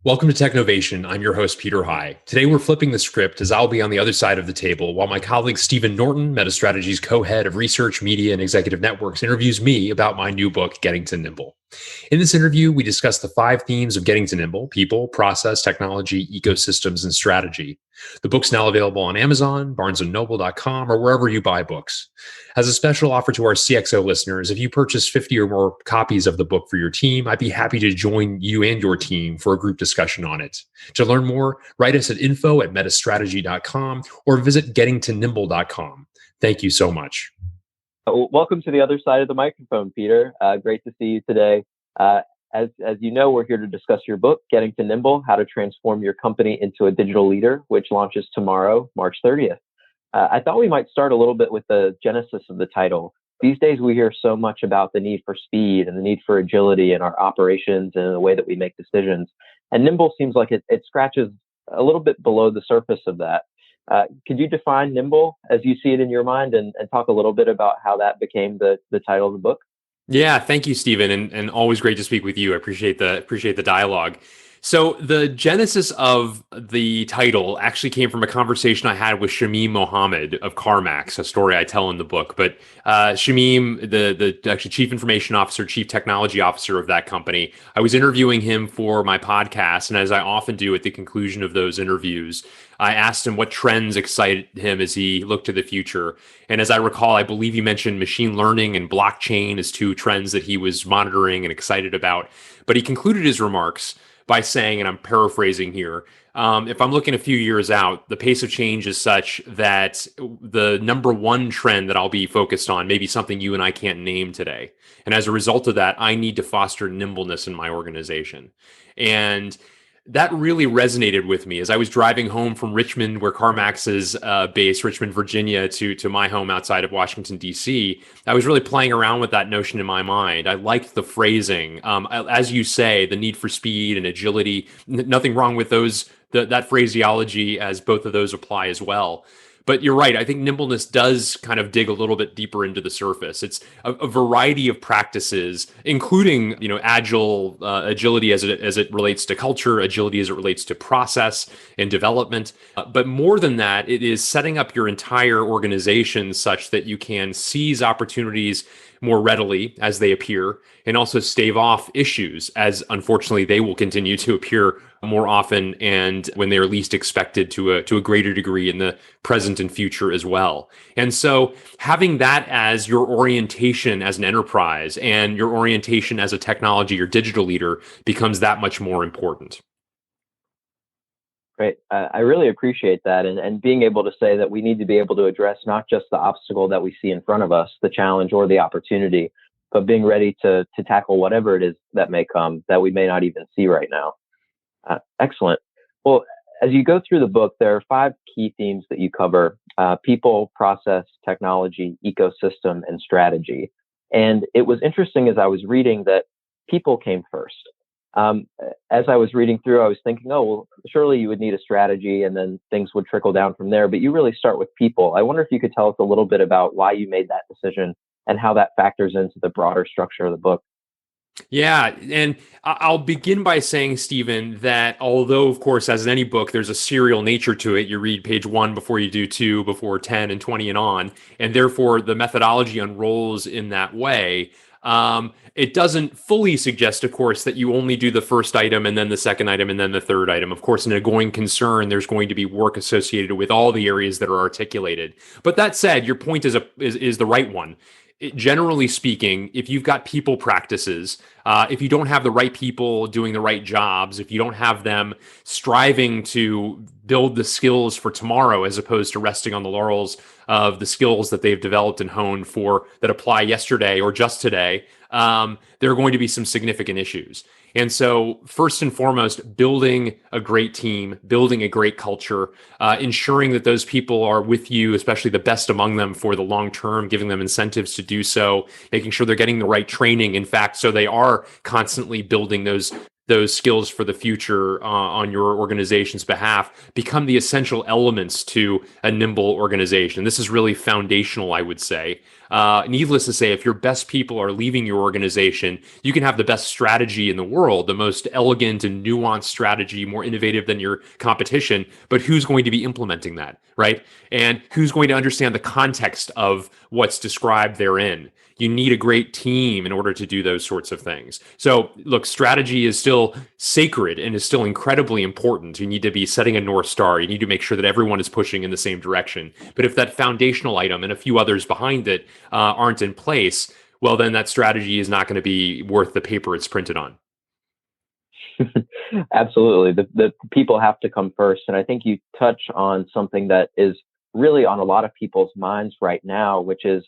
Welcome to Technovation. I'm your host, Peter High. Today, we're flipping the script as I'll be on the other side of the table while my colleague Steven Norton, Metis Strategy's co-head of research, media, and executive networks, interviews me about my new book, Getting to Nimble. In this interview, we discuss the 5 themes of Getting to Nimble: people, process, technology, ecosystems, and strategy. The book's now available on Amazon, barnesandnoble.com, or wherever you buy books. As a special offer to our CXO listeners, if you purchase 50 or more copies of the book for your team, I'd be happy to join you and your team for a group discussion on it. To learn more, write us at info@metastrategy.com or visit gettingtonimble.com. Thank you so much. Welcome to the other side of the microphone, Peter. Great to see you today. As you know, we're here to discuss your book, Getting to Nimble: How to Transform Your Company into a Digital Leader, which launches tomorrow, March 30th. I thought we might start a little bit with the genesis of the title. These days, we hear so much about the need for speed and the need for agility in our operations and in the way that we make decisions. And Nimble seems like it scratches a little bit below the surface of that. Could you define Nimble as you see it in your mind and talk a little bit about how that became the title of the book? Yeah, thank you, Stephen, and always great to speak with you. I appreciate the dialogue. So the genesis of the title actually came from a conversation I had with Shamim Mohammed of CarMax, a story I tell in the book. But Shamim, the actually chief information officer, chief technology officer of that company, I was interviewing him for my podcast, and as I often do at the conclusion of those interviews, I asked him what trends excited him as he looked to the future. And as I recall, I believe he mentioned machine learning and blockchain as 2 trends that he was monitoring and excited about. But he concluded his remarks by saying, and I'm paraphrasing here, if I'm looking a few years out, the pace of change is such that the number one trend that I'll be focused on may be something you and I can't name today. And as a result of that, I need to foster nimbleness in my organization. And that really resonated with me as I was driving home from Richmond, where CarMax is based, Richmond, Virginia, to my home outside of Washington, D.C. I was really playing around with that notion in my mind. I liked the phrasing. As you say, the need for speed and agility, nothing wrong with that phraseology, as both of those apply as well. But you're right. I think nimbleness does kind of dig a little bit deeper into the surface. It's a variety of practices, including agility as it relates to culture, agility as it relates to process and development. But more than that, it is setting up your entire organization such that you can seize opportunities more readily as they appear, and also stave off issues as unfortunately they will continue to appear more often and when they are least expected to a greater degree in the present and future as well. And so having that as your orientation as an enterprise and your orientation as a technology or digital leader becomes that much more important. Great. I really appreciate that. And being able to say that we need to be able to address not just the obstacle that we see in front of us, the challenge or the opportunity, but being ready to tackle whatever it is that may come that we may not even see right now. Excellent. Well, as you go through the book, there are 5 key themes that you cover: people, process, technology, ecosystem, and strategy. And it was interesting as I was reading that people came first. As I was reading through, I was thinking, oh, well, surely you would need a strategy and then things would trickle down from there. But you really start with people. I wonder if you could tell us a little bit about why you made that decision and how that factors into the broader structure of the book. Yeah, and I'll begin by saying, Stephen, that although, of course, as in any book, there's a serial nature to it. You read page 1 before you do 2, before 10 and 20 and on, and therefore the methodology unrolls in that way. It doesn't fully suggest, of course, that you only do the first item and then the second item and then the third item. Of course, in a going concern, there's going to be work associated with all the areas that are articulated. But that said, your point is the right one. Generally speaking, if you've got people practices, if you don't have the right people doing the right jobs, if you don't have them striving to build the skills for tomorrow as opposed to resting on the laurels of the skills that they've developed and honed for that apply yesterday or just today, there are going to be some significant issues. And so first and foremost, building a great team, building a great culture, ensuring that those people are with you, especially the best among them for the long term, giving them incentives to do so, making sure they're getting the right training. In fact, so they are constantly building those those skills for the future on your organization's behalf become the essential elements to a nimble organization. This is really foundational, I would say. Needless to say, if your best people are leaving your organization, you can have the best strategy in the world, the most elegant and nuanced strategy, more innovative than your competition. But who's going to be implementing that, right? And who's going to understand the context of what's described therein? You need a great team in order to do those sorts of things. So, look, strategy is still sacred and is still incredibly important. You need to be setting a North Star. You need to make sure that everyone is pushing in the same direction. But if that foundational item and a few others behind it aren't in place, well, then that strategy is not going to be worth the paper it's printed on. Absolutely. The people have to come first. And I think you touch on something that is really on a lot of people's minds right now, which is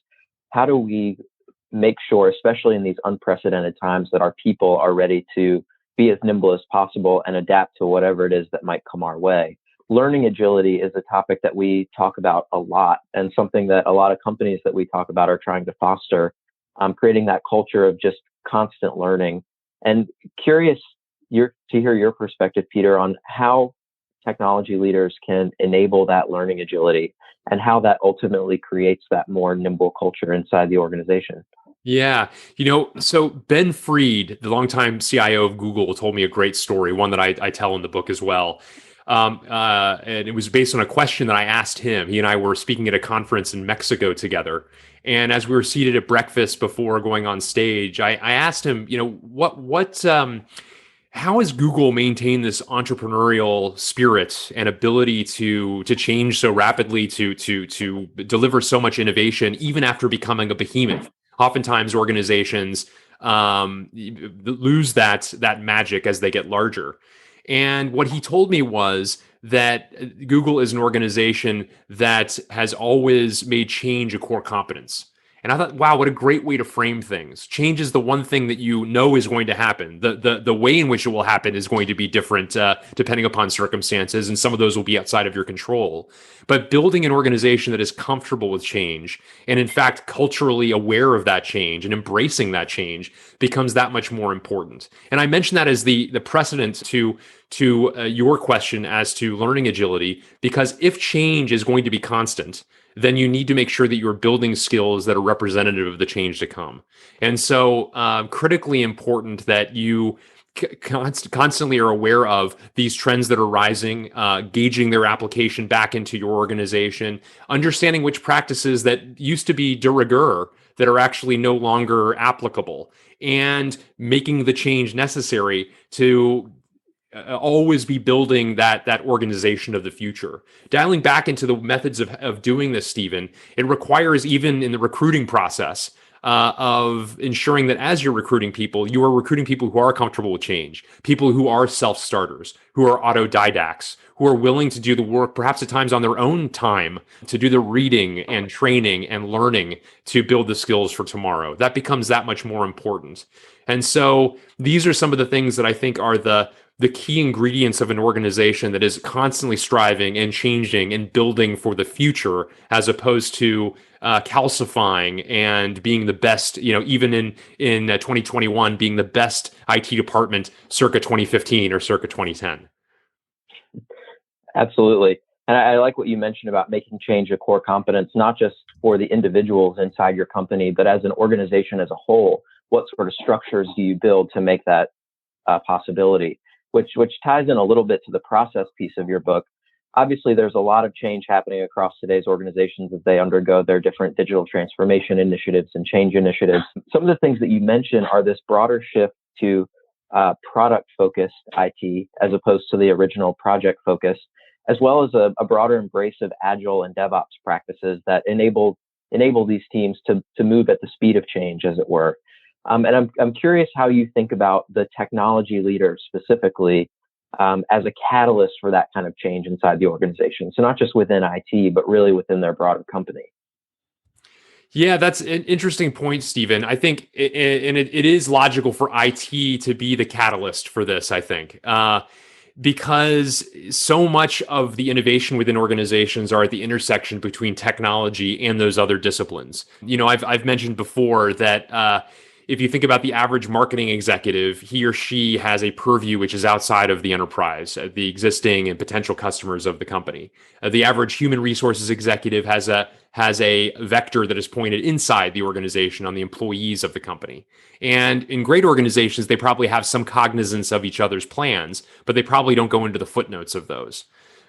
how do we make sure, especially in these unprecedented times, that our people are ready to be as nimble as possible and adapt to whatever it is that might come our way. Learning agility is a topic that we talk about a lot, and something that a lot of companies that we talk about are trying to foster, creating that culture of just constant learning. And curious to hear your perspective, Peter, on how technology leaders can enable that learning agility and how that ultimately creates that more nimble culture inside the organization. Yeah. So Ben Fried, the longtime CIO of Google, told me a great story, one that I tell in the book as well. And it was based on a question that I asked him. He and I were speaking at a conference in Mexico together. And as we were seated at breakfast before going on stage, I asked him, how has Google maintained this entrepreneurial spirit and ability to change so rapidly, to deliver so much innovation, even after becoming a behemoth? Oftentimes, organizations lose that magic as they get larger. And what he told me was that Google is an organization that has always made change a core competence. And I thought, wow, what a great way to frame things. Change is the one thing that you know is going to happen. The way in which it will happen is going to be different depending upon circumstances, and some of those will be outside of your control. But building an organization that is comfortable with change and, in fact, culturally aware of that change and embracing that change becomes that much more important. And I mention that as the precedent to your question as to learning agility, because if change is going to be constant, then you need to make sure that you're building skills that are representative of the change to come. And so critically important that you constantly are aware of these trends that are rising, gauging their application back into your organization, understanding which practices that used to be de rigueur that are actually no longer applicable, and making the change necessary to always be building that organization of the future. Dialing back into the methods of doing this, Steven, it requires, even in the recruiting process, of ensuring that as you're recruiting people, you are recruiting people who are comfortable with change, people who are self-starters, who are autodidacts, who are willing to do the work, perhaps at times on their own time, to do the reading and training and learning to build the skills for tomorrow. That becomes that much more important. And so these are some of the things that I think are the key ingredients of an organization that is constantly striving and changing and building for the future, as opposed to calcifying and being the best, even in 2021, being the best IT department circa 2015 or circa 2010. Absolutely. And I like what you mentioned about making change a core competence, not just for the individuals inside your company, but as an organization as a whole. What sort of structures do you build to make that possibility? Which ties in a little bit to the process piece of your book. Obviously, there's a lot of change happening across today's organizations as they undergo their different digital transformation initiatives and change initiatives. Some of the things that you mentioned are this broader shift to product-focused IT as opposed to the original project focus, as well as a broader embrace of agile and DevOps practices that enable these teams to move at the speed of change, as it were. And I'm curious how you think about the technology leader specifically as a catalyst for that kind of change inside the organization. So not just within IT, but really within their broader company. Yeah, that's an interesting point, Stephen. I think, it is logical for IT to be the catalyst for this, I think. Because so much of the innovation within organizations are at the intersection between technology and those other disciplines. I've mentioned before that if you think about the average marketing executive, he or she has a purview which is outside of the enterprise, the existing and potential customers of the company. The average human resources executive has a vector that is pointed inside the organization on the employees of the company. And in great organizations, they probably have some cognizance of each other's plans, but they probably don't go into the footnotes of those.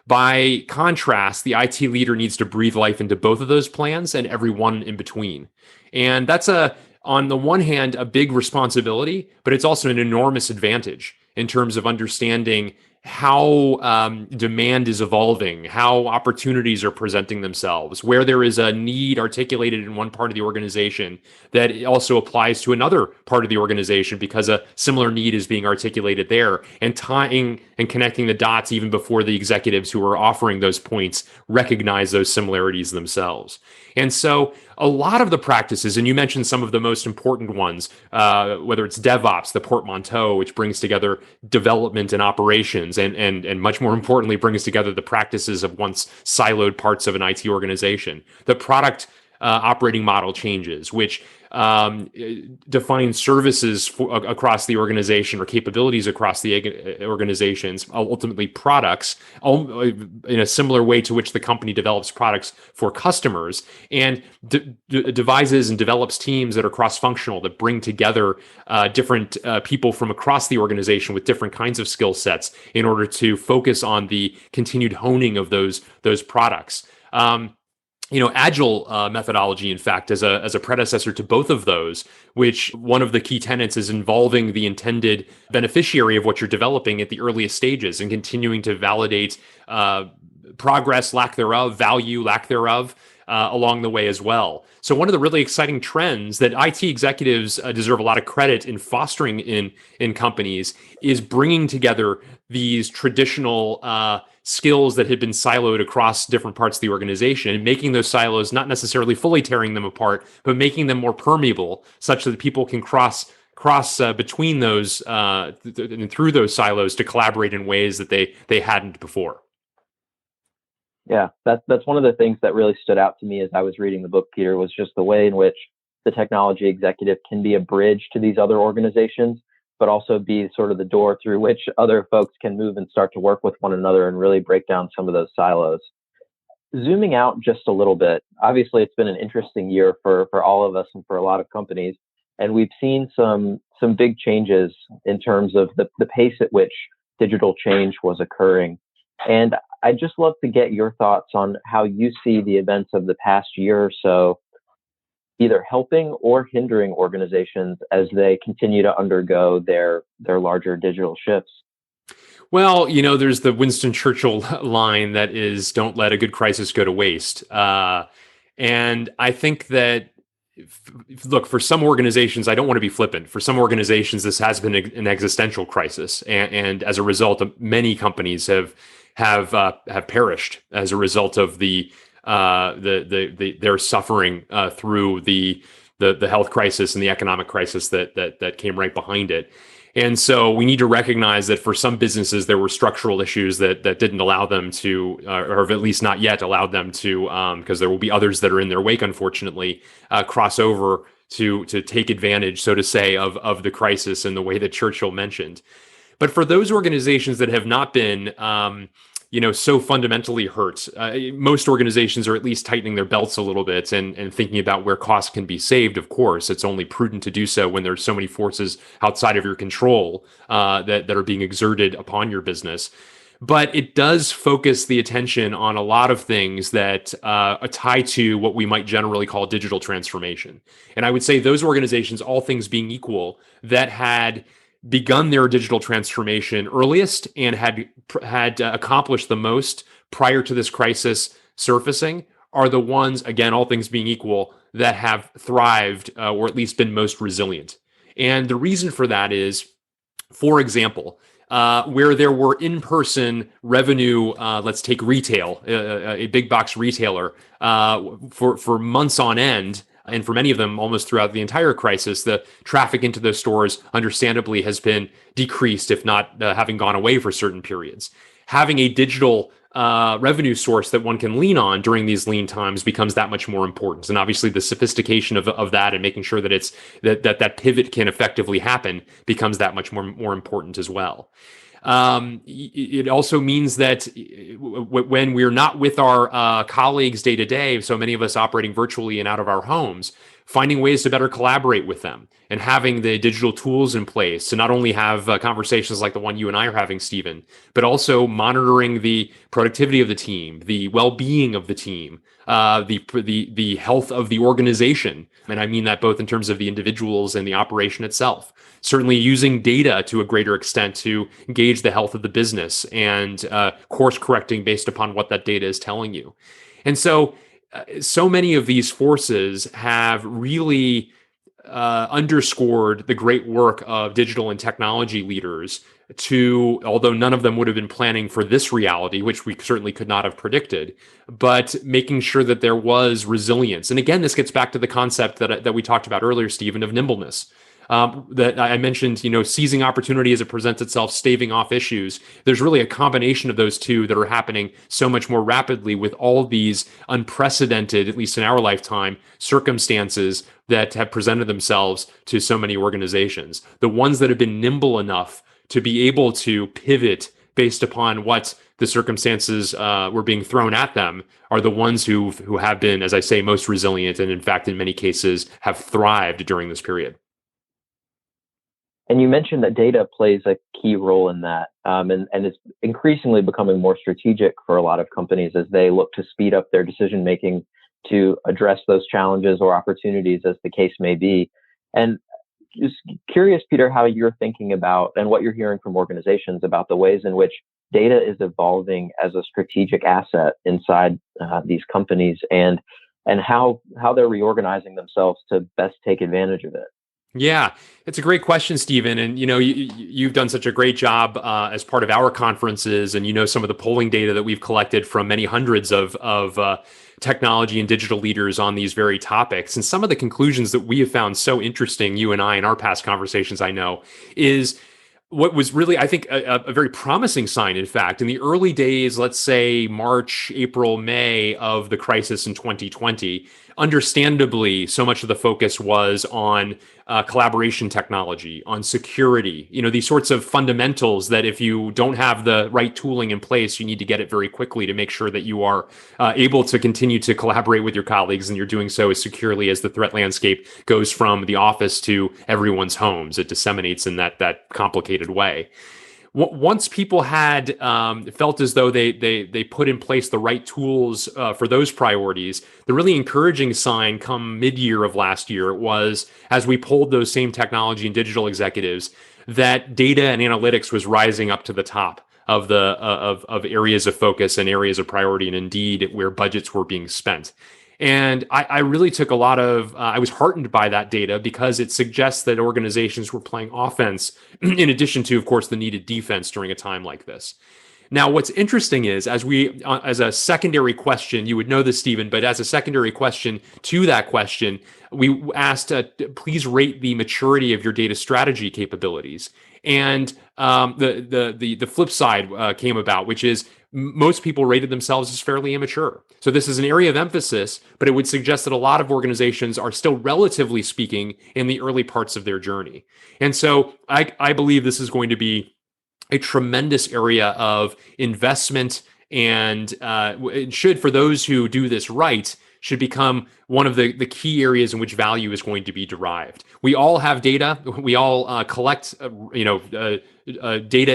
By contrast, the IT leader needs to breathe life into both of those plans and every one in between. And that's on the one hand, a big responsibility, but it's also an enormous advantage in terms of understanding how demand is evolving, how opportunities are presenting themselves, where there is a need articulated in one part of the organization that also applies to another part of the organization because a similar need is being articulated there, and tying and connecting the dots even before the executives who are offering those points recognize those similarities themselves. And so a lot of the practices, and you mentioned some of the most important ones, whether it's DevOps, the portmanteau, which brings together development and operations, and much more importantly, brings together the practices of once siloed parts of an IT organization. The product operating model changes, which define services across the organization or capabilities across the organizations, ultimately products, in a similar way to which the company develops products for customers, and devises and develops teams that are cross-functional, that bring together different people from across the organization with different kinds of skill sets in order to focus on the continued honing of those products. Agile methodology, in fact, as a predecessor to both of those, which one of the key tenets is involving the intended beneficiary of what you're developing at the earliest stages and continuing to validate progress, lack thereof, value, lack thereof, along the way as well. So one of the really exciting trends that IT executives deserve a lot of credit in fostering in companies is bringing together these traditional skills that had been siloed across different parts of the organization, and making those silos, not necessarily fully tearing them apart, but making them more permeable such that people can cross between those and through those silos to collaborate in ways that they hadn't before. Yeah, that's one of the things that really stood out to me as I was reading the book, Peter, was just the way in which the technology executive can be a bridge to these other organizations, but also be sort of the door through which other folks can move and start to work with one another and really break down some of those silos. Zooming out just a little bit, obviously it's been an interesting year for all of us and for a lot of companies, and we've seen some big changes in terms of the pace at which digital change was occurring. And I'd just love to get your thoughts on how you see the events of the past year or so either helping or hindering organizations as they continue to undergo their larger digital shifts. Well, there's the Winston Churchill line that is, "Don't let a good crisis go to waste." And I think that, look, for some organizations, I don't want to be flippant. For some organizations, this has been an existential crisis, and as a result, many companies have perished as a result of their suffering through the health crisis and the economic crisis that came right behind it. And so we need to recognize that for some businesses, there were structural issues that didn't allow them to, or have at least not yet allowed them to, because there will be others that are in their wake, unfortunately, cross over to take advantage, so to say, of the crisis in the way that Churchill mentioned. But for those organizations that have not been, so fundamentally hurt, most organizations are at least tightening their belts a little bit and thinking about where costs can be saved. Of course, it's only prudent to do so when there's so many forces outside of your control that are being exerted upon your business. But it does focus the attention on a lot of things that tie to what we might generally call digital transformation. And I would say those organizations, all things being equal, that had begun their digital transformation earliest and had accomplished the most prior to this crisis surfacing are the ones, again, all things being equal, that have thrived or at least been most resilient. And the reason for that is, for example, where there were in-person revenue, let's take retail, a big box retailer, for months on end, and for many of them, almost throughout the entire crisis, the traffic into those stores, understandably, has been decreased, if not having gone away for certain periods. Having a digital revenue source that one can lean on during these lean times becomes that much more important. And obviously, the sophistication of that and making sure that it's that pivot can effectively happen becomes that much more important as well. It also means that when we're not with our colleagues day to day, so many of us operating virtually and out of our homes, finding ways to better collaborate with them and having the digital tools in place to not only have conversations like the one you and I are having, Stephen, but also monitoring the productivity of the team, the well-being of the team, the health of the organization. And I mean that both in terms of the individuals and the operation itself. Certainly using data to a greater extent to gauge the health of the business and course correcting based upon what that data is telling you. And so many of these forces have really underscored the great work of digital and technology leaders although none of them would have been planning for this reality, which we certainly could not have predicted, but making sure that there was resilience. And again, this gets back to the concept that we talked about earlier, Stephen, of nimbleness. That I mentioned, seizing opportunity as it presents itself, staving off issues. There's really a combination of those two that are happening so much more rapidly with all of these unprecedented, at least in our lifetime, circumstances that have presented themselves to so many organizations. The ones that have been nimble enough to be able to pivot based upon what the circumstances were being thrown at them are the ones who have been, as I say, most resilient and in fact, in many cases, have thrived during this period. And you mentioned that data plays a key role in that, and it's increasingly becoming more strategic for a lot of companies as they look to speed up their decision making to address those challenges or opportunities as the case may be. And just curious, Peter, how you're thinking about and what you're hearing from organizations about the ways in which data is evolving as a strategic asset inside these companies and how they're reorganizing themselves to best take advantage of it. Yeah, it's a great question, Stephen. And you've done such a great job as part of our conferences, and some of the polling data that we've collected from many hundreds of technology and digital leaders on these very topics. And some of the conclusions that we have found so interesting, you and I, in our past conversations, I know, is what was really, I think, a very promising sign, in fact, in the early days, let's say March, April, May of the crisis in 2020, understandably, so much of the focus was on collaboration technology, on security, these sorts of fundamentals that if you don't have the right tooling in place, you need to get it very quickly to make sure that you are able to continue to collaborate with your colleagues and you're doing so as securely as the threat landscape goes from the office to everyone's homes. It disseminates in that complicated way. Once people had felt as though they put in place the right tools for those priorities, the really encouraging sign come mid-year of last year was, as we polled those same technology and digital executives, that data and analytics was rising up to the top of of areas of focus and areas of priority, and indeed where budgets were being spent. And I really took I was heartened by that data because it suggests that organizations were playing offense in addition to, of course, the needed defense during a time like this. Now, what's interesting is, as a secondary question, you would know this, Stephen, but as a secondary question to that question, we asked, please rate the maturity of your data strategy capabilities. And the flip side came about, which is most people rated themselves as fairly immature. So this is an area of emphasis, but it would suggest that a lot of organizations are still, relatively speaking, in the early parts of their journey. And so I believe this is going to be a tremendous area of investment, and it should, for those who do this right, should become one of the key areas in which value is going to be derived. We all have data. We all collect data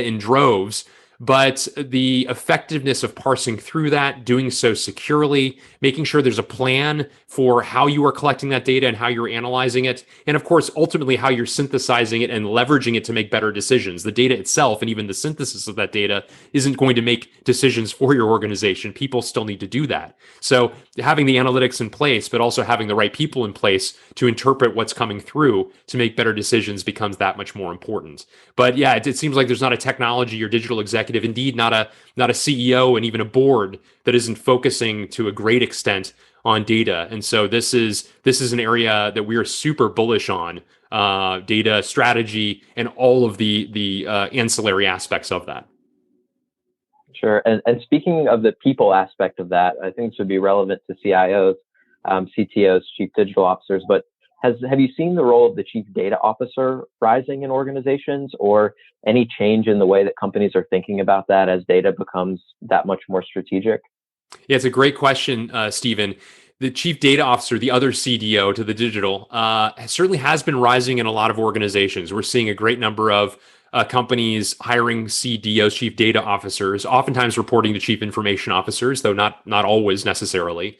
in droves. But the effectiveness of parsing through that, doing so securely, making sure there's a plan for how you are collecting that data and how you're analyzing it, and of course, ultimately how you're synthesizing it and leveraging it to make better decisions. The data itself and even the synthesis of that data isn't going to make decisions for your organization. People still need to do that. So having the analytics in place, but also having the right people in place to interpret what's coming through to make better decisions becomes that much more important. But yeah, it seems like there's not a technology or digital executive, indeed not a CEO and even a board, that isn't focusing to a great extent on data. And so this is an area that we are super bullish on, data strategy and all of the ancillary aspects of that. Sure. And speaking of the people aspect of that, I think this would be relevant to CIOs, CTOs, chief digital officers. But have you seen the role of the chief data officer rising in organizations, or any change in the way that companies are thinking about that as data becomes that much more strategic? Yeah, it's a great question, Stephen. The chief data officer, the other CDO to the digital, certainly has been rising in a lot of organizations. We're seeing a great number of companies hiring CDOs, chief data officers, oftentimes reporting to chief information officers, though not always necessarily.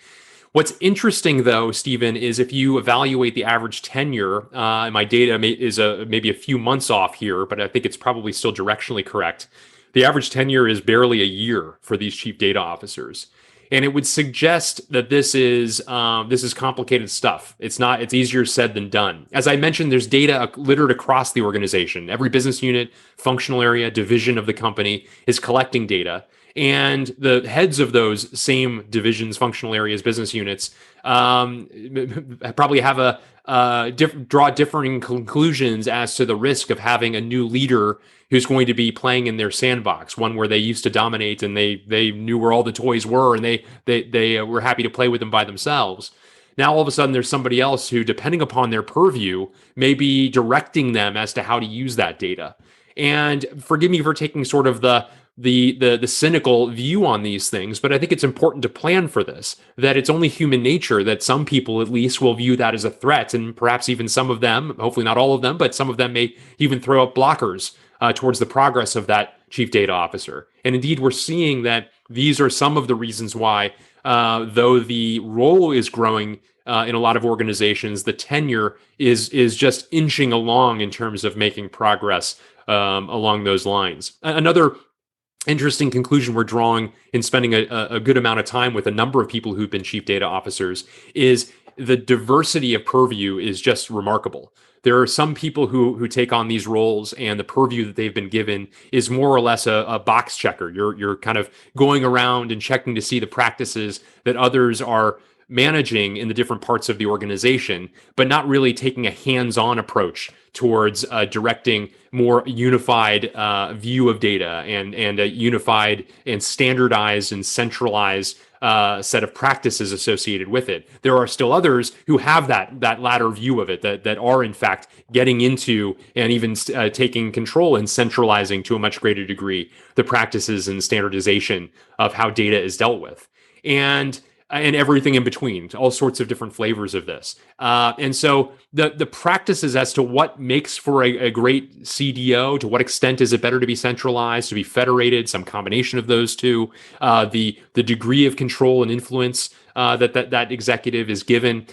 What's interesting, though, Stephen, is if you evaluate the average tenure, and my data is maybe a few months off here, but I think it's probably still directionally correct. The average tenure is barely a year for these chief data officers, and it would suggest that this is complicated stuff. It's not. It's easier said than done. As I mentioned, there's data littered across the organization. Every business unit, functional area, division of the company is collecting data. And the heads of those same divisions, functional areas, business units probably have draw differing conclusions as to the risk of having a new leader who's going to be playing in their sandbox, one where they used to dominate and they knew where all the toys were and they were happy to play with them by themselves. Now all of a sudden there's somebody else who, depending upon their purview, may be directing them as to how to use that data. And forgive me for taking sort of the cynical view on these things, but I think it's important to plan for this, that it's only human nature that some people at least will view that as a threat, and perhaps even some of them, hopefully not all of them, but some of them may even throw up blockers towards the progress of that chief data officer. And indeed, we're seeing that these are some of the reasons why, though the role is growing in a lot of organizations, the tenure is just inching along in terms of making progress along those lines. Another interesting conclusion we're drawing in spending a good amount of time with a number of people who've been chief data officers is the diversity of purview is just remarkable. There are some people who take on these roles, and the purview that they've been given is more or less a box checker. You're kind of going around and checking to see the practices that others are managing in the different parts of the organization, but not really taking a hands-on approach towards directing more unified view of data and a unified and standardized and centralized set of practices associated with it. There are still others who have that latter view of it, that are in fact getting into and even taking control and centralizing to a much greater degree the practices and standardization of how data is dealt with. And everything in between, all sorts of different flavors of this. And so the practices as to what makes for a great CDO, to what extent is it better to be centralized, to be federated, some combination of those two, the degree of control and influence that executive is given.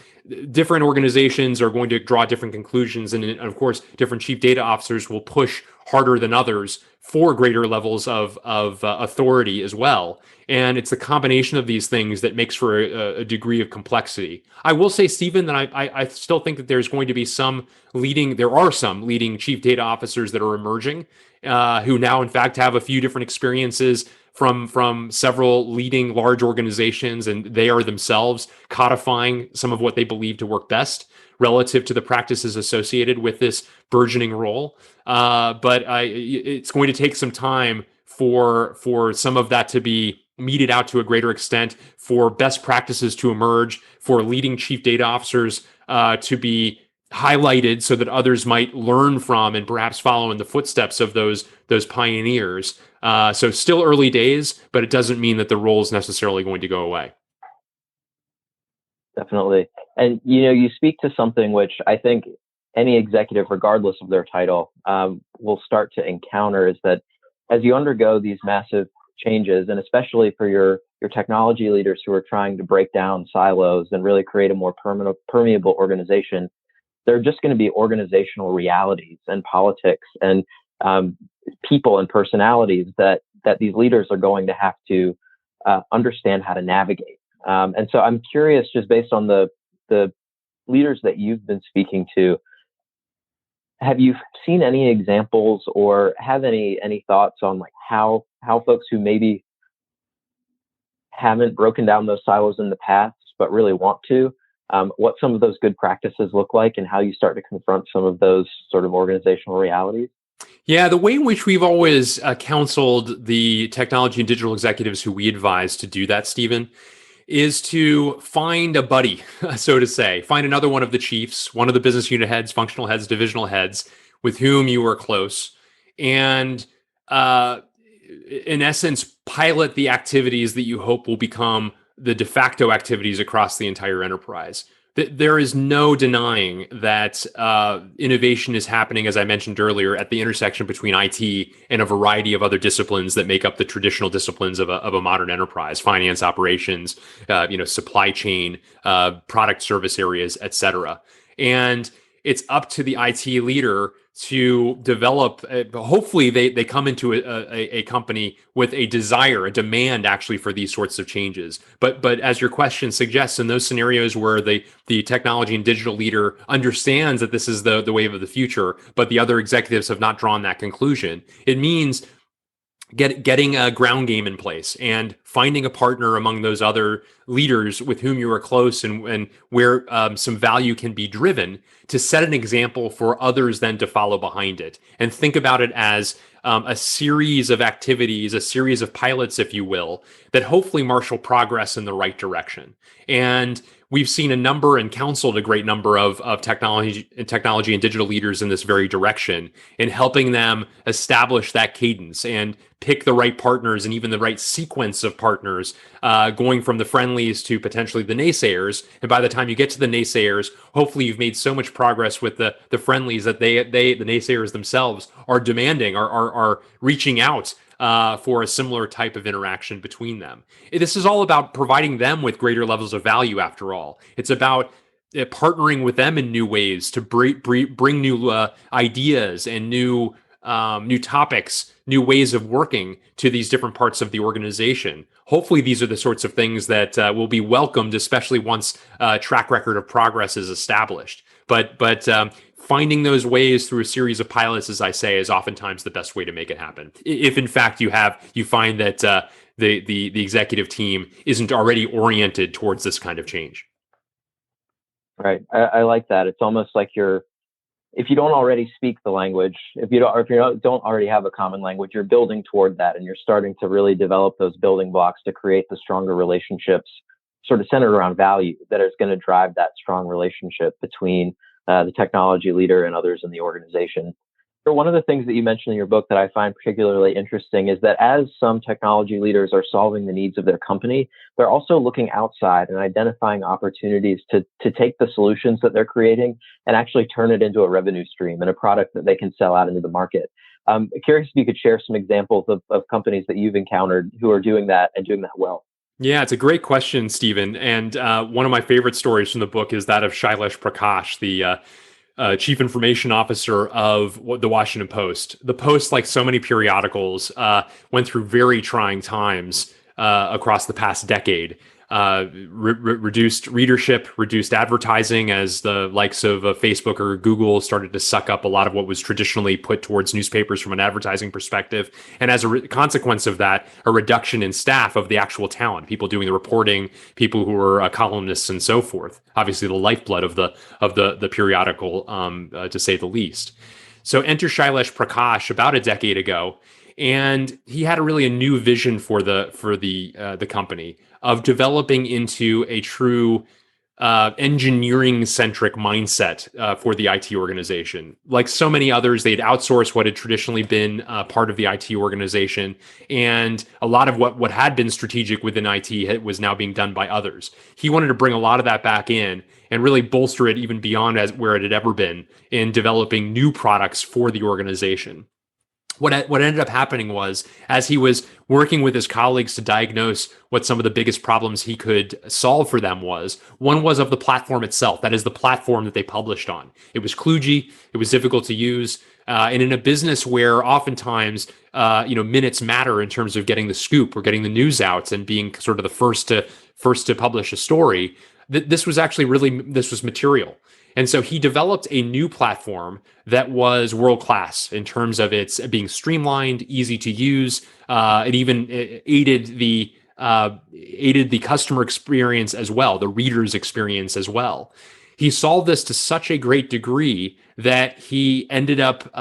Different organizations are going to draw different conclusions, and of course, different chief data officers will push harder than others for greater levels of authority as well. And it's the combination of these things that makes for a degree of complexity. I will say, Stephen, that I still think that there are some leading chief data officers that are emerging, who now, in fact, have a few different experiences from several leading large organizations, and they are themselves codifying some of what they believe to work best relative to the practices associated with this burgeoning role. But it's going to take some time for some of that to be meted out to a greater extent, for best practices to emerge, for leading chief data officers to be highlighted so that others might learn from and perhaps follow in the footsteps of those pioneers. So still early days, but it doesn't mean that the role is necessarily going to go away. Definitely. And, you speak to something which I think any executive, regardless of their title, will start to encounter, is that as you undergo these massive changes, and especially for your technology leaders who are trying to break down silos and really create a more permeable organization, there are just going to be organizational realities and politics and people and personalities that these leaders are going to have to understand how to navigate. And so I'm curious, just based on the leaders that you've been speaking to, have you seen any examples or have any thoughts on like how folks who maybe haven't broken down those silos in the past but really want to, what some of those good practices look like and how you start to confront some of those sort of organizational realities? Yeah, the way in which we've always counseled the technology and digital executives who we advise to do that, Stephen, is to find a buddy, so to say, find another one of the chiefs, one of the business unit heads, functional heads, divisional heads with whom you are close, and uh, in essence, pilot the activities that you hope will become the de facto activities across the entire enterprise. There is no denying that innovation is happening, as I mentioned earlier, at the intersection between IT and a variety of other disciplines that make up the traditional disciplines of a modern enterprise: finance, operations, supply chain, product service areas, et cetera. And it's up to the IT leader to develop. Hopefully, they come into a company with a desire, a demand, actually, for these sorts of changes. But as your question suggests, in those scenarios where the technology and digital leader understands that this is the wave of the future, but the other executives have not drawn that conclusion, it means getting a ground game in place and finding a partner among those other leaders with whom you are close, and where some value can be driven, to set an example for others then to follow behind it. And think about it as a series of activities, a series of pilots, if you will, that hopefully marshal progress in the right direction. And we've seen a number and counseled a great number of technology and digital leaders in this very direction, in helping them establish that cadence and pick the right partners and even the right sequence of partners, going from the friendlies to potentially the naysayers. And by the time you get to the naysayers, hopefully you've made so much progress with the friendlies that the naysayers themselves are demanding, are reaching out for a similar type of interaction between them. This is all about providing them with greater levels of value, after all. It's about partnering with them in new ways to bring new ideas and new topics, new ways of working to these different parts of the organization. Hopefully, these are the sorts of things that will be welcomed, especially once track record of progress is established. But finding those ways through a series of pilots, as I say, is oftentimes the best way to make it happen. If in fact you find that the executive team isn't already oriented towards this kind of change. Right. I like that. It's almost like if you don't already speak the language, if you don't already have a common language, you're building toward that, and you're starting to really develop those building blocks to create the stronger relationships, sort of centered around value, that is going to drive that strong relationship between the technology leader and others in the organization. So one of the things that you mentioned in your book that I find particularly interesting is that as some technology leaders are solving the needs of their company, they're also looking outside and identifying opportunities to take the solutions that they're creating and actually turn it into a revenue stream and a product that they can sell out into the market. Curious if you could share some examples of companies that you've encountered who are doing that and doing that well. Yeah, it's a great question, Stephen. And one of my favorite stories from the book is that of Shailesh Prakash, the chief information officer of the Washington Post. The Post, like so many periodicals, went through very trying times across the past decade. Reduced readership, reduced advertising, as the likes of Facebook or Google started to suck up a lot of what was traditionally put towards newspapers from an advertising perspective. And as a consequence of that, a reduction in staff of the actual talent, people doing the reporting, people who were columnists and so forth. Obviously, the lifeblood of the periodical, to say the least. So enter Shailesh Prakash about a decade ago, and he had a new vision for the company of developing into a true engineering centric mindset for the IT organization. Like so many others, they'd outsourced what had traditionally been part of the IT organization, and a lot of what had been strategic within IT was now being done by others. He wanted to bring a lot of that back in and really bolster it even beyond where it had ever been in developing new products for the organization. What ended up happening was, as he was working with his colleagues to diagnose what some of the biggest problems he could solve for them one was of the platform itself. That is, the platform that they published on. It was kludgy, it was difficult to use, and in a business where oftentimes minutes matter in terms of getting the scoop or getting the news out and being sort of the first to publish a story, this was material. And so he developed a new platform that was world-class in terms of its being streamlined, easy to use. It even aided the customer experience as well, the reader's experience as well. he solved this to such a great degree that he ended up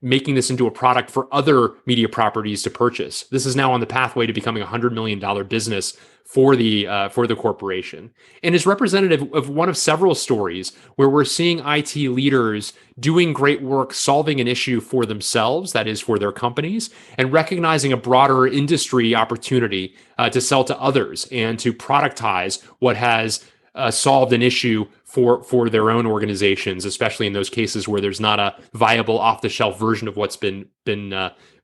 making this into a product for other media properties to purchase. This is now on the pathway to becoming a $100 million business for the corporation, and is representative of one of several stories where we're seeing IT leaders doing great work, solving an issue for themselves, that is for their companies, and recognizing a broader industry opportunity to sell to others and to productize what has solved an issue for their own organizations, especially in those cases where there's not a viable off-the-shelf version of what's been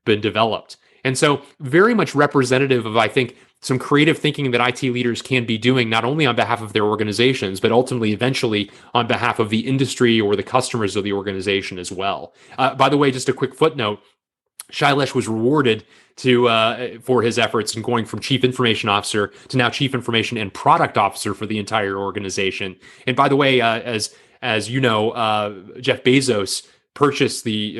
developed. And so, very much representative of, I think, some creative thinking that IT leaders can be doing, not only on behalf of their organizations, but ultimately, eventually, on behalf of the industry or the customers of the organization as well. By the way, just a quick footnote: Shailesh was rewarded for his efforts in going from chief information officer to now chief information and product officer for the entire organization. And by the way, as you know, Jeff Bezos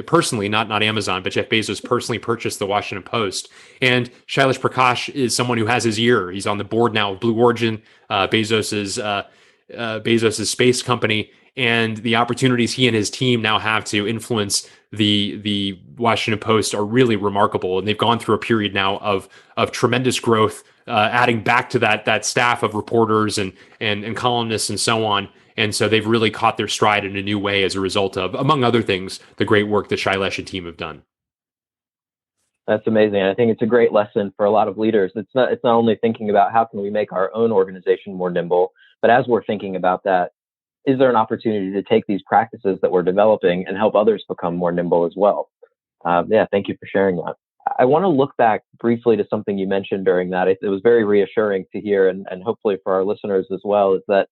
personally, not Amazon, but Jeff Bezos personally purchased the Washington Post. And Shailesh Prakash is someone who has his ear. He's on the board now of Blue Origin, Bezos's space company, and the opportunities he and his team now have to influence the Washington Post are really remarkable. And they've gone through a period now of tremendous growth, adding back to that staff of reporters and columnists and so on. And so they've really caught their stride in a new way as a result of, among other things, the great work that Shailesh and team have done. That's amazing. I think it's a great lesson for a lot of leaders. It's not only thinking about how can we make our own organization more nimble, but as we're thinking about that, is there an opportunity to take these practices that we're developing and help others become more nimble as well? Thank you for sharing that. I want to look back briefly to something you mentioned during that. It was very reassuring to hear, and hopefully for our listeners as well, is that,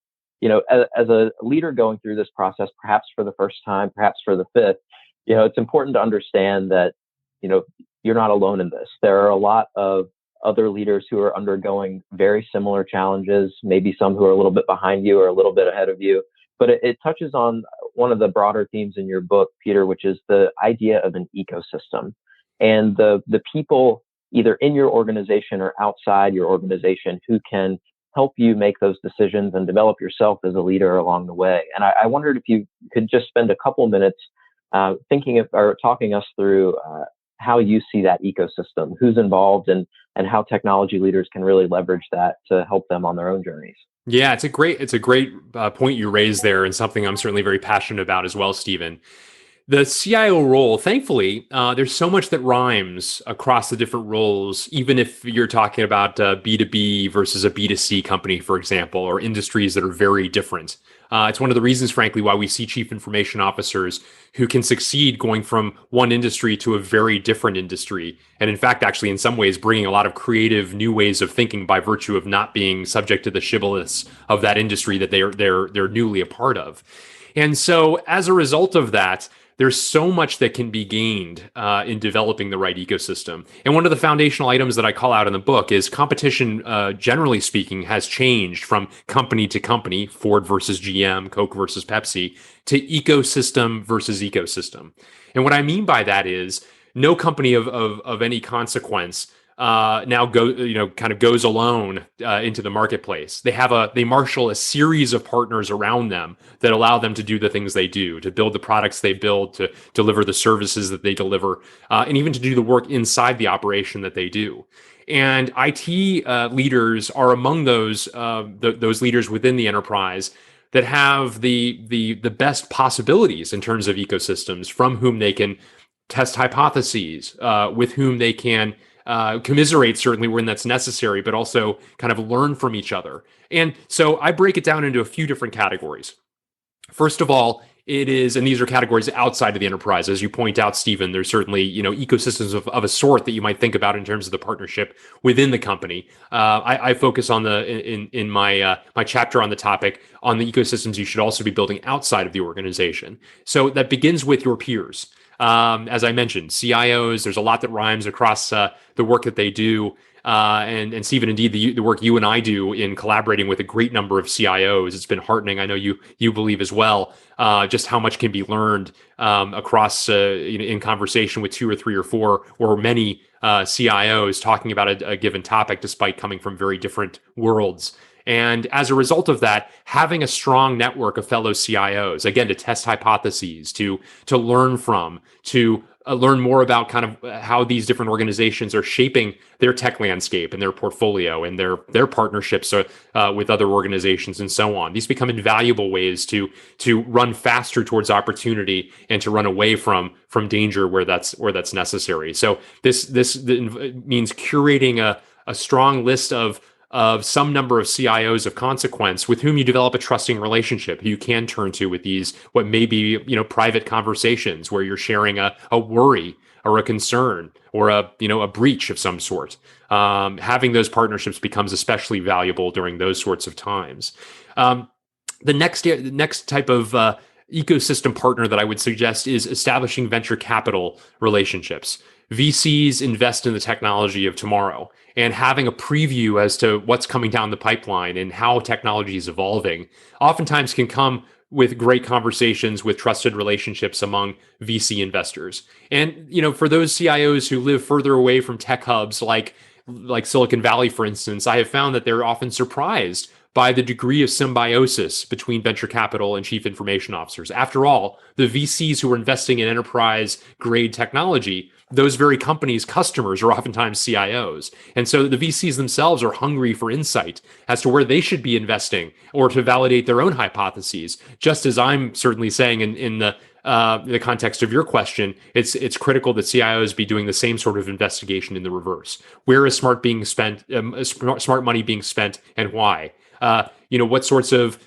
as a leader going through this process, perhaps for the first time, perhaps for the fifth, it's important to understand that, you're not alone in this. There are a lot of other leaders who are undergoing very similar challenges, maybe some who are a little bit behind you or a little bit ahead of you. But it touches on one of the broader themes in your book, Peter, which is the idea of an ecosystem, and the people either in your organization or outside your organization who can help you make those decisions and develop yourself as a leader along the way. And I wondered if you could just spend a couple minutes talking us through how you see that ecosystem, who's involved, and how technology leaders can really leverage that to help them on their own journeys. Yeah, it's a great point you raised there, and something I'm certainly very passionate about as well, Steven. The CIO role, thankfully, there's so much that rhymes across the different roles, even if you're talking about B2B versus a B2C company, for example, or industries that are very different. It's one of the reasons, frankly, why we see chief information officers who can succeed going from one industry to a very different industry. And in fact, actually, in some ways, bringing a lot of creative new ways of thinking by virtue of not being subject to the shibboleths of that industry that they're newly a part of. And so as a result of that, there's so much that can be gained in developing the right ecosystem. And one of the foundational items that I call out in the book is competition, generally speaking, has changed from company to company, Ford versus GM, Coke versus Pepsi, to ecosystem versus ecosystem. And what I mean by that is no company of any consequence now goes alone into the marketplace. They marshal a series of partners around them that allow them to do the things they do, to build the products they build, to deliver the services that they deliver, and even to do the work inside the operation that they do. And IT leaders are among those leaders within the enterprise that have the best possibilities in terms of ecosystems, from whom they can test hypotheses, with whom they can commiserate certainly when that's necessary, but also kind of learn from each other. And so I break it down into a few different categories. First of all, it is, and these are categories outside of the enterprise. As you point out, Stephen, there's certainly, ecosystems of a sort that you might think about in terms of the partnership within the company. I focus on in my chapter on the topic on the ecosystems you should also be building outside of the organization. So that begins with your peers. As I mentioned, CIOs, there's a lot that rhymes across the work that they do. And Stephen, indeed, the work you and I do in collaborating with a great number of CIOs, it's been heartening. I know you believe as well, just how much can be learned across in conversation with 2 or 3 or 4 or many CIOs talking about a given topic, despite coming from very different worlds. And as a result of that, having a strong network of fellow CIOs, again, to test hypotheses, to learn from, to learn more about kind of how these different organizations are shaping their tech landscape and their portfolio and their partnerships with other organizations and so on. These become invaluable ways to run faster towards opportunity and to run away from danger where that's necessary. So this means curating a strong list of some number of CIOs of consequence with whom you develop a trusting relationship, who you can turn to with these what may be private conversations where you're sharing a worry or a concern or a breach of some sort. Having those partnerships becomes especially valuable during those sorts of times. The next type of ecosystem partner that I would suggest is establishing venture capital relationships. VCs invest in the technology of tomorrow, and having a preview as to what's coming down the pipeline and how technology is evolving oftentimes can come with great conversations with trusted relationships among VC investors. And for those CIOs who live further away from tech hubs like Silicon Valley, for instance, I have found that they're often surprised by the degree of symbiosis between venture capital and chief information officers. After all, the VCs who are investing in enterprise grade technology, those very companies' customers are oftentimes CIOs. And so the VCs themselves are hungry for insight as to where they should be investing or to validate their own hypotheses. Just as I'm certainly saying in the context of your question, it's critical that CIOs be doing the same sort of investigation in the reverse. Where is smart money being spent, and why? What sorts of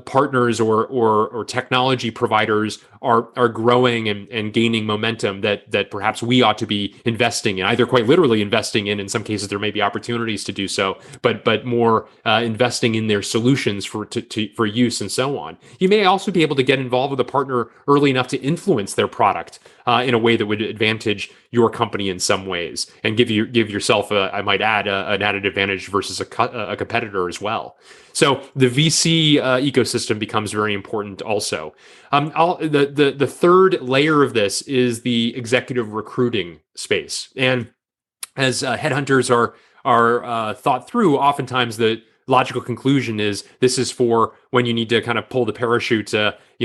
partners or technology providers are growing and gaining momentum that perhaps we ought to be investing in, either quite literally investing in some cases there may be opportunities to do so, but more investing in their solutions for use and so on. You may also be able to get involved with a partner early enough to influence their product in a way that would advantage your company in some ways and give yourself, I might add, an added advantage versus a competitor as well. So the VC ecosystem becomes very important also. The third layer of this is the executive recruiting space. And as headhunters are thought through, oftentimes the logical conclusion is this is for when you need to kind of pull the parachute,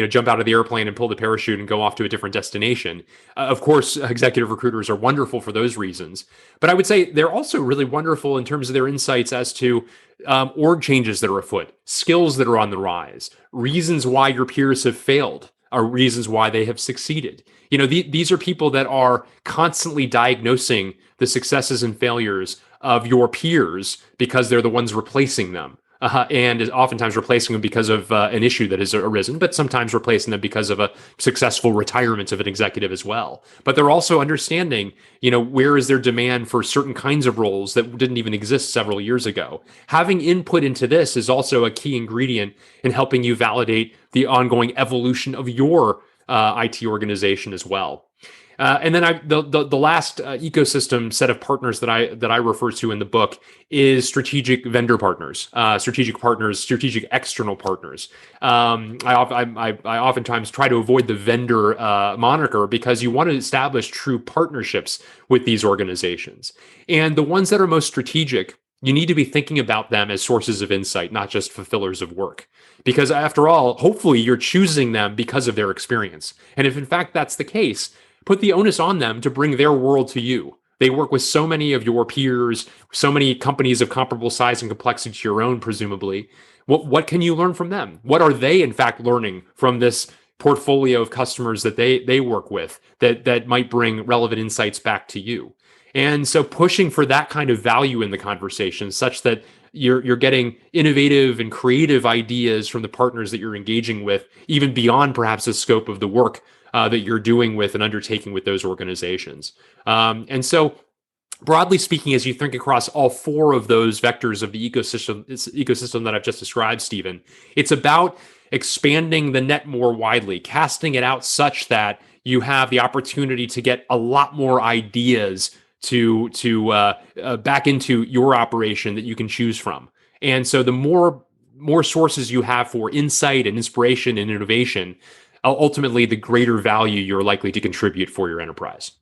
jump out of the airplane and pull the parachute and go off to a different destination. Of course, executive recruiters are wonderful for those reasons. But I would say they're also really wonderful in terms of their insights as to org changes that are afoot, skills that are on the rise, reasons why your peers have failed, or reasons why they have succeeded. These are people that are constantly diagnosing the successes and failures of your peers because they're the ones replacing them. And is oftentimes replacing them because of an issue that has arisen, but sometimes replacing them because of a successful retirement of an executive as well. But they're also understanding, where is their demand for certain kinds of roles that didn't even exist several years ago. Having input into this is also a key ingredient in helping you validate the ongoing evolution of your IT organization as well. And then the last ecosystem set of partners that I refer to in the book is strategic vendor partners, strategic external partners. I oftentimes try to avoid the vendor moniker because you want to establish true partnerships with these organizations. And the ones that are most strategic, you need to be thinking about them as sources of insight, not just fulfillers of work. Because after all, hopefully you're choosing them because of their experience. And if in fact that's the case, put the onus on them to bring their world to you. They work with so many of your peers, so many companies of comparable size and complexity to your own, presumably. What can you learn from them? What are they, in fact, learning from this portfolio of customers that they work with that might bring relevant insights back to you? And so pushing for that kind of value in the conversation such that you're getting innovative and creative ideas from the partners that you're engaging with, even beyond perhaps the scope of the work that you're doing with and undertaking with those organizations. And so broadly speaking, as you think across all four of those vectors of the ecosystem that I've just described, Stephen, it's about expanding the net more widely, casting it out such that you have the opportunity to get a lot more ideas to back into your operation that you can choose from. And so the more sources you have for insight and inspiration and innovation, ultimately the greater value you're likely to contribute for your enterprise.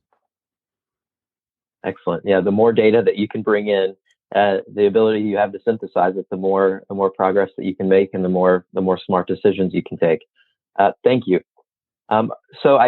Excellent. Yeah, the more data that you can bring in, the ability you have to synthesize it, the more progress that you can make, and the more smart decisions you can take. Thank you. So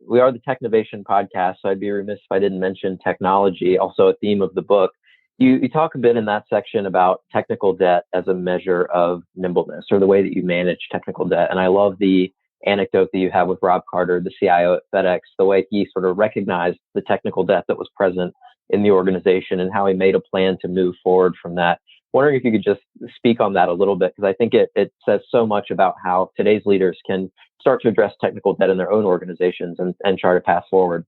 we are the Technovation podcast, so I'd be remiss if I didn't mention technology, also a theme of the book. You talk a bit in that section about technical debt as a measure of nimbleness, or the way that you manage technical debt. And I love the anecdote that you have with Rob Carter, the CIO at FedEx, the way he sort of recognized the technical debt that was present in the organization and how he made a plan to move forward from that. Wondering if you could just speak on that a little bit, because I think it says so much about how today's leaders can start to address technical debt in their own organizations and chart a path forward.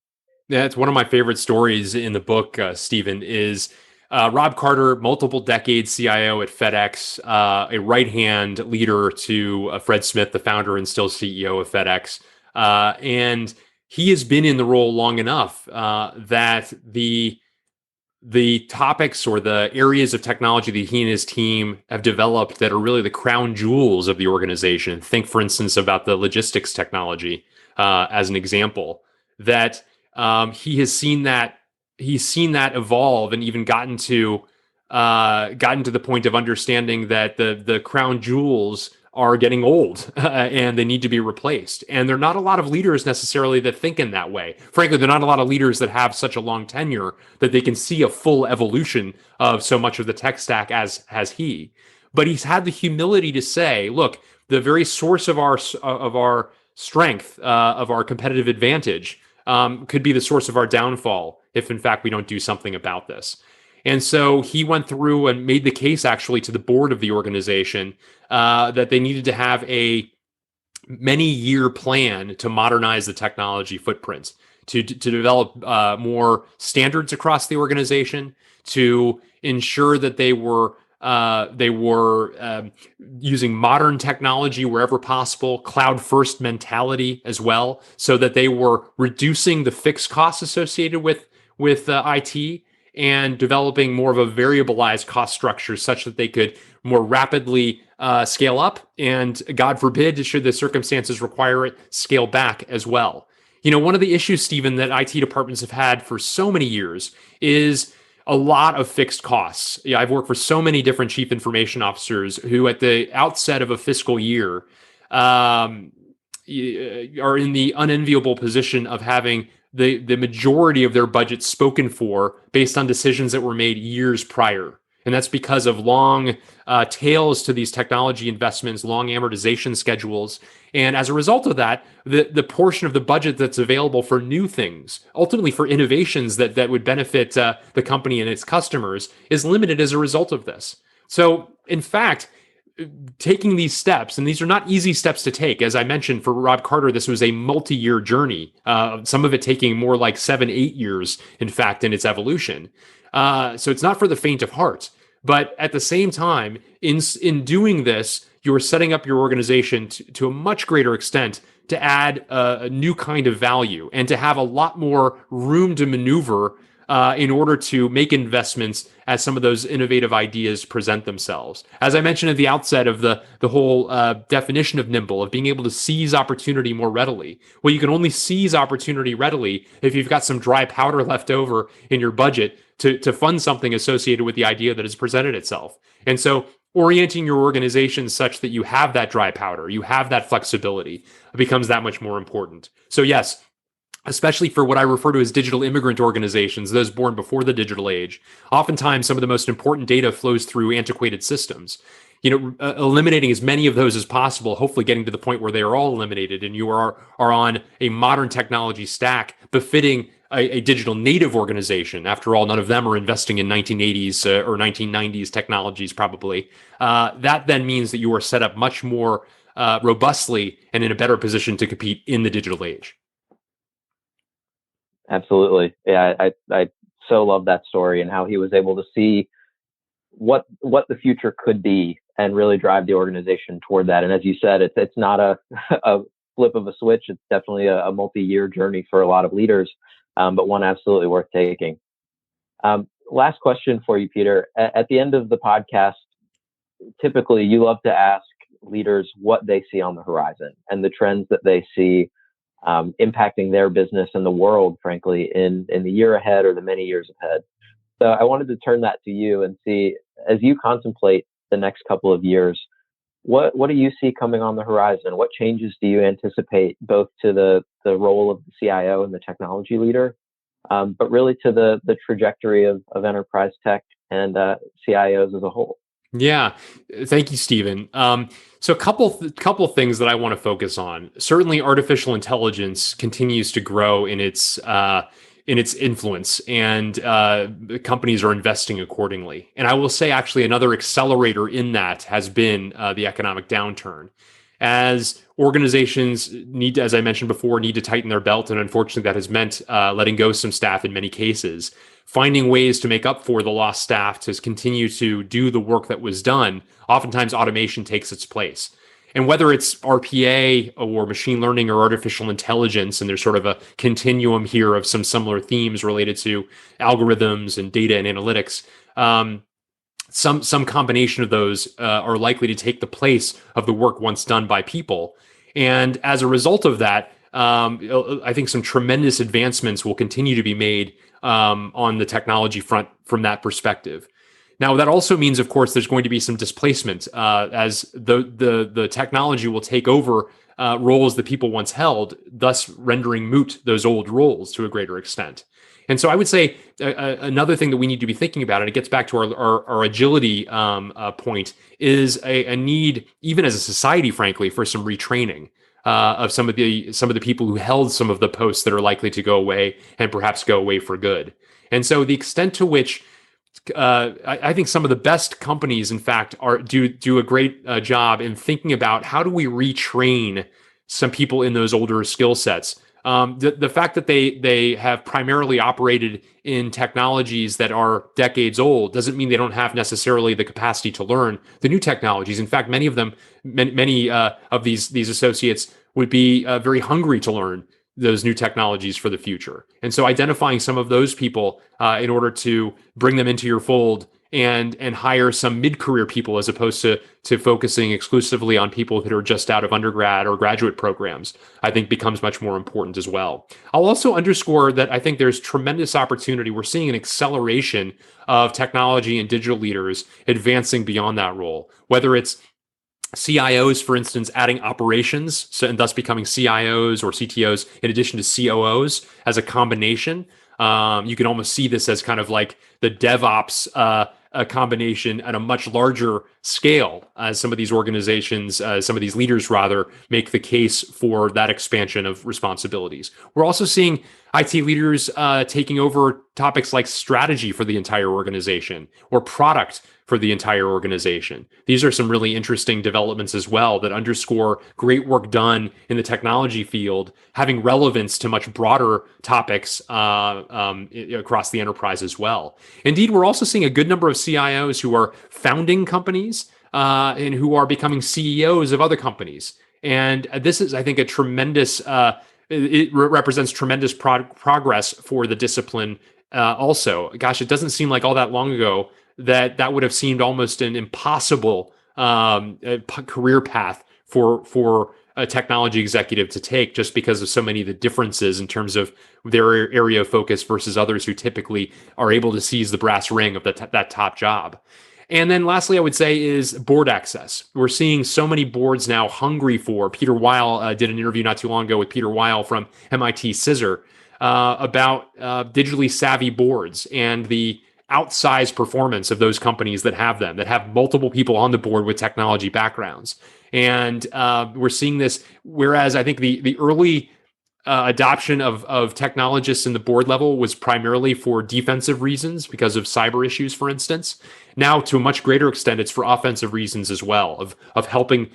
Yeah, it's one of my favorite stories in the book, Stephen, is Rob Carter, multiple decades CIO at FedEx, a right-hand leader to Fred Smith, the founder and still CEO of FedEx. And he has been in the role long enough that the topics or the areas of technology that he and his team have developed that are really the crown jewels of the organization. Think, for instance, about the logistics technology as an example, that he's seen that evolve and even gotten to the point of understanding that the crown jewels are getting old and they need to be replaced. And there are not a lot of leaders necessarily that think in that way. Frankly, there are not a lot of leaders that have such a long tenure that they can see a full evolution of so much of the tech stack as has he. But he's had the humility to say, look, the very source of our strength, of our competitive advantage, could be the source of our downfall if, in fact, we don't do something about this. And so he went through and made the case actually to the board of the organization that they needed to have a many-year plan to modernize the technology footprint, to develop more standards across the organization, to ensure that they were using modern technology wherever possible, cloud-first mentality as well, so that they were reducing the fixed costs associated with IT and developing more of a variabilized cost structure such that they could more rapidly scale up and, God forbid, should the circumstances require it, scale back as well. You know, one of the issues, Stephen, that IT departments have had for so many years is a lot of fixed costs. Yeah, I've worked for so many different chief information officers who at the outset of a fiscal year are in the unenviable position of having the majority of their budget spoken for based on decisions that were made years prior. And that's because of long tails to these technology investments, long amortization schedules. And as a result of that, the portion of the budget that's available for new things, ultimately for innovations that would benefit the company and its customers, is limited as a result of this. So, in fact, taking these steps, and these are not easy steps to take. As I mentioned, for Rob Carter, this was a multi-year journey, some of it taking more like 7-8 years, in fact, in its evolution. So it's not for the faint of heart. But at the same time, in doing this, you're setting up your organization to a much greater extent to add a new kind of value and to have a lot more room to maneuver in order to make investments as some of those innovative ideas present themselves. As I mentioned at the outset of the whole definition of nimble, of being able to seize opportunity more readily. Well, you can only seize opportunity readily if you've got some dry powder left over in your budget to fund something associated with the idea that has presented itself. And so orienting your organization such that you have that dry powder, you have that flexibility, becomes that much more important. So yes, especially for what I refer to as digital immigrant organizations, those born before the digital age, oftentimes some of the most important data flows through antiquated systems. You know, eliminating as many of those as possible, hopefully getting to the point where they are all eliminated and you are on a modern technology stack befitting a digital native organization. After all, none of them are investing in 1980s or 1990s technologies, probably. That then means that you are set up much more robustly and in a better position to compete in the digital age. Absolutely. Yeah, I so love that story and how he was able to see what the future could be and really drive the organization toward that. And as you said, it's not a flip of a switch. It's definitely a multi-year journey for a lot of leaders, but one absolutely worth taking. Last question for you, Peter. At the end of the podcast, typically you love to ask leaders what they see on the horizon and the trends that they see impacting their business and the world, frankly, in the year ahead or the many years ahead. So I wanted to turn that to you and see, as you contemplate the next couple of years, what do you see coming on the horizon? What changes do you anticipate, both to the role of the CIO and the technology leader, but really to the trajectory of enterprise tech and CIOs as a whole? Yeah, thank you, Stephen. So, couple things that I want to focus on. Certainly, artificial intelligence continues to grow in its influence, and companies are investing accordingly. And I will say, actually, another accelerator in that has been the economic downturn, as organizations need to, as I mentioned before, need to tighten their belt, and unfortunately, that has meant letting go some staff in many cases. Finding ways to make up for the lost staff to continue to do the work that was done, oftentimes automation takes its place. And whether it's RPA or machine learning or artificial intelligence, and there's sort of a continuum here of some similar themes related to algorithms and data and analytics, some combination of those are likely to take the place of the work once done by people. And as a result of that, I think some tremendous advancements will continue to be made on the technology front from that perspective. Now, that also means, of course, there's going to be some displacement as the technology will take over roles that people once held, thus rendering moot those old roles to a greater extent. And so I would say another thing that we need to be thinking about, and it gets back to our agility point, is a need, even as a society, frankly, for some retraining of some of the people who held some of the posts that are likely to go away and perhaps go away for good. And so the extent to which I think some of the best companies, in fact, do a great job in thinking about how do we retrain some people in those older skill sets. The fact that they have primarily operated in technologies that are decades old doesn't mean they don't have necessarily the capacity to learn the new technologies. In fact, many of them, many of these associates would be very hungry to learn those new technologies for the future. And so identifying some of those people in order to bring them into your fold and hire some mid-career people as opposed to focusing exclusively on people that are just out of undergrad or graduate programs, I think becomes much more important as well. I'll also underscore that I think there's tremendous opportunity. We're seeing an acceleration of technology and digital leaders advancing beyond that role, whether it's CIOs, for instance, adding operations, so, and thus becoming CIOs or CTOs in addition to COOs as a combination. You can almost see this as kind of like the DevOps a combination at a much larger scale as some of these organizations, some of these leaders rather, make the case for that expansion of responsibilities. We're also seeing IT leaders taking over topics like strategy for the entire organization or product for the entire organization. These are some really interesting developments as well that underscore great work done in the technology field, having relevance to much broader topics across the enterprise as well. Indeed, we're also seeing a good number of CIOs who are founding companies and who are becoming CEOs of other companies. And this is, I think, a tremendous, it represents tremendous progress for the discipline also. Gosh, it doesn't seem like all that long ago that would have seemed almost an impossible career path for a technology executive to take, just because of so many of the differences in terms of their area of focus versus others who typically are able to seize the brass ring of that top job. And then lastly, I would say is board access. We're seeing so many boards now hungry for. Peter Weil did an interview not too long ago with Peter Weil from MIT Scissor about digitally savvy boards and the outsized performance of those companies that have multiple people on the board with technology backgrounds. And we're seeing this, whereas I think the early adoption of technologists in the board level was primarily for defensive reasons because of cyber issues, for instance. Now, to a much greater extent, it's for offensive reasons as well, of helping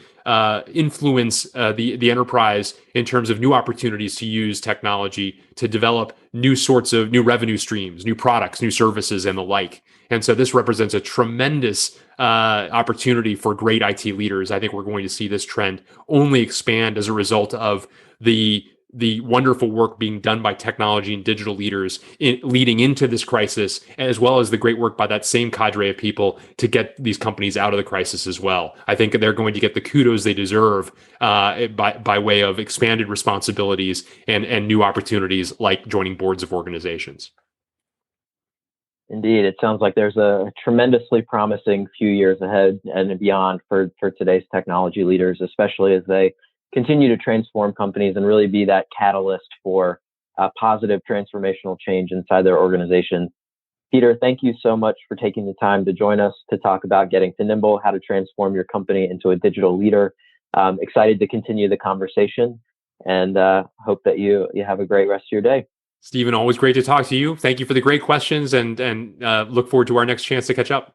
influence the enterprise in terms of new opportunities to use technology to develop new sorts of new revenue streams, new products, new services, and the like. And so this represents a tremendous opportunity for great IT leaders. I think we're going to see this trend only expand as a result of the wonderful work being done by technology and digital leaders leading into this crisis, as well as the great work by that same cadre of people to get these companies out of the crisis as well. I think they're going to get the kudos they deserve by way of expanded responsibilities and new opportunities like joining boards of organizations. Indeed, it sounds like there's a tremendously promising few years ahead and beyond for today's technology leaders, especially as they continue to transform companies and really be that catalyst for positive transformational change inside their organization. Peter, thank you so much for taking the time to join us to talk about getting to Nimble, how to transform your company into a digital leader. Excited to continue the conversation and hope that you have a great rest of your day. Steven, always great to talk to you. Thank you for the great questions and look forward to our next chance to catch up.